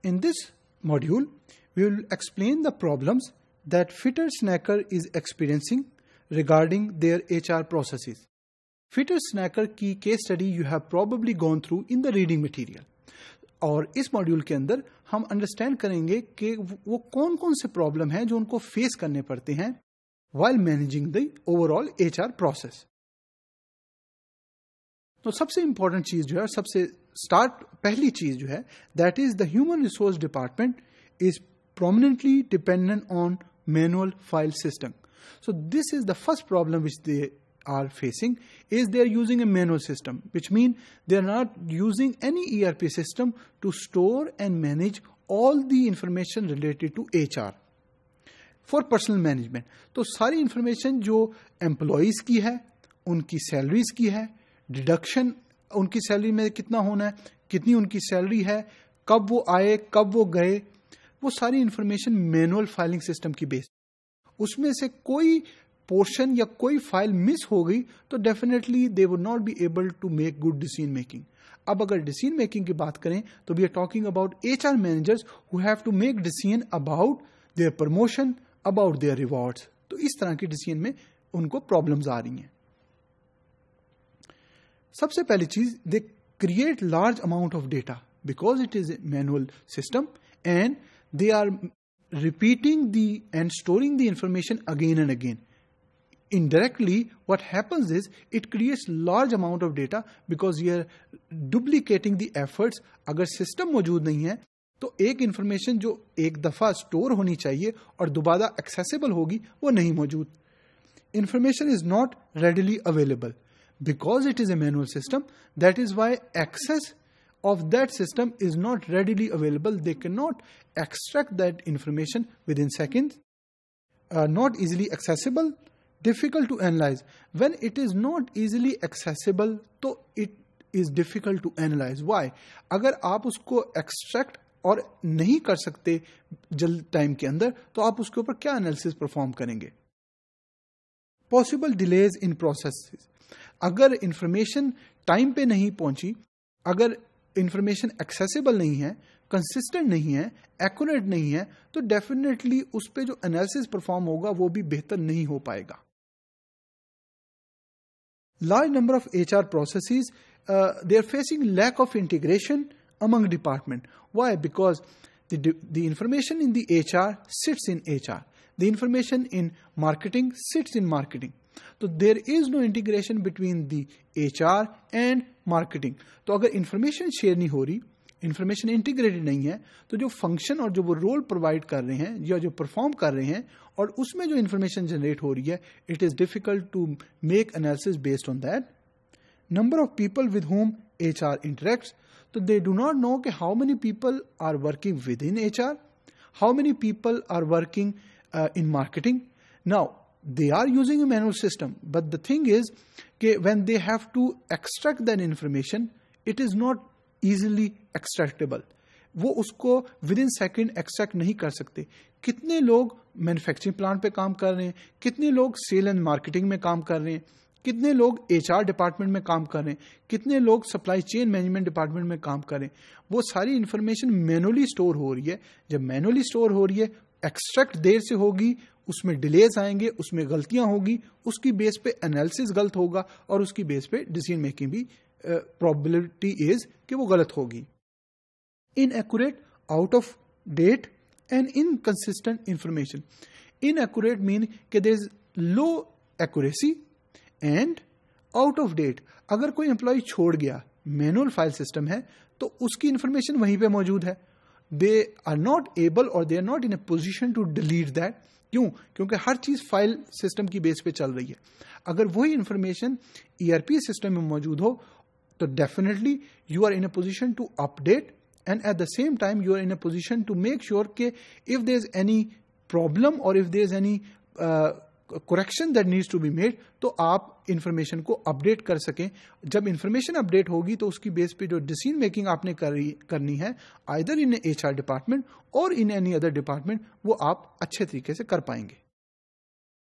In this module, we will explain the problems that Fitter Snacker is experiencing regarding their HR processes. Fitter Snacker की case study you have probably gone through in the reading material. और इस module के अंदर हम understand करेंगे कि वो कौन कौन से प्रॉब्लम हैं जो उनको फेस करने पड़ते हैं while managing the overall HR process. तो सबसे इंपॉर्टेंट चीज जो है, सबसे पहली चीज जो है, that is the human resource department is prominently dependent on manual file system. So this is the first problem which they are facing, is they are using a manual system, which means they are not using any ERP system to store and manage all the information related to HR for personal management. तो सारी information जो employees की है, उनकी salaries की है, deduction उनकी salary में कितना होना है, कितनी उनकी सैलरी है, कब वो आए, कब वो गए, वो सारी इंफॉर्मेशन मैनुअल फाइलिंग सिस्टम की बेस. उसमें से कोई पोर्शन या कोई फाइल मिस हो गई तो definitely they would not be able to make good decision making. अब अगर डिसीजन मेकिंग की बात करें तो we are talking about HR managers who have to make decision about their promotion, about their rewards. तो इस तरह के डिसीजन में उनको प्रॉब्लम्स आ रही हैं. सबसे पहली चीज, they create large amount of data because it is a manual system and they are repeating and storing the information again and again. Indirectly, what happens is it creates large amount of data because you are duplicating the efforts. अगर system मौजूद नहीं है तो एक information जो एक दफा store होनी चाहिए और दोबारा एक्सेसिबल होगी वो नहीं मौजूद. Information is not readily available because it is a manual system. That is why access of that system is not readily available. They cannot extract that information within seconds. Not easily accessible, difficult to analyze. When it is not easily accessible, तो it is difficult to analyze. Why? अगर आप उसको extract और नहीं कर सकते जल्द time के अंदर तो आप उसके ऊपर क्या एनालिसिस परफॉर्म करेंगे? Possible delays in processes. अगर इंफॉर्मेशन टाइम पे नहीं पहुंची, अगर इंफॉर्मेशन एक्सेसिबल नहीं है, कंसिस्टेंट नहीं है, एक्यूरेट नहीं है, तो डेफिनेटली उस पे जो एनालिसिस परफॉर्म होगा वो भी बेहतर नहीं हो पाएगा. Large number of HR processes, they are facing lack of integration among department. Why? Because the information in the HR sits in HR. The information in marketing sits in marketing. तो there is no integration between the HR and marketing. तो अगर information share नहीं हो रही, information integrated नहीं है, तो जो फंक्शन और जो वो रोल प्रोवाइड कर रहे हैं या जो परफॉर्म कर रहे हैं और उसमें जो इंफॉर्मेशन जनरेट हो रही है, it is difficult to make analysis based on that. Number of people with whom HR interacts, तो दे डू नॉट नो कि how many people are working with in HR, how many people are working in marketing. Now, they are using a manual system, but the thing is that when they have to extract that information, it is not easily extractable. वो उसको within second extract नहीं कर सकते. कितने लोग manufacturing plant पे काम कर रहे हैं, कितने लोग सेल एंड मार्केटिंग में काम कर रहे हैं, कितने लोग HR डिपार्टमेंट में काम कर रहे हैं, कितने लोग सप्लाई चेन मैनेजमेंट डिपार्टमेंट में काम कर रहे हैं. वो सारी इंफॉर्मेशन मैनुअली स्टोर हो रही है. जब मैनुअली स्टोर हो रही है, एक्सट्रैक्ट देर से होगी, उसमें डिलेज आएंगे, उसमें गलतियां होगी, उसकी बेस पे एनालिसिस गलत होगा और उसकी बेस पे डिसीजन मेकिंग भी प्रोबेबिलिटी इज कि वो गलत होगी. Inaccurate, out of date and inconsistent information. Inaccurate mean कि there is low accuracy and out of date. अगर कोई एम्प्लॉय छोड़ गया, मैनुअल फाइल सिस्टम है तो उसकी इंफॉर्मेशन वहीं पे मौजूद है. They are not able or they are not in a position to delete that. क्यों? क्योंकि हर चीज फाइल सिस्टम की बेस पे चल रही है. अगर वही इंफॉर्मेशन ERP सिस्टम में मौजूद हो तो definitely you are in a position to update and at the same time you are in a position to make sure के if there is any problem और if there is any correction that needs to be made, तो आप information को update कर सकें. जब information update होगी तो उसकी बेस पे जो डिसीजन मेकिंग आपने करनी है आइदर इन HR डिपार्टमेंट और इन एनी अदर डिपार्टमेंट, वो आप अच्छे तरीके से कर पाएंगे.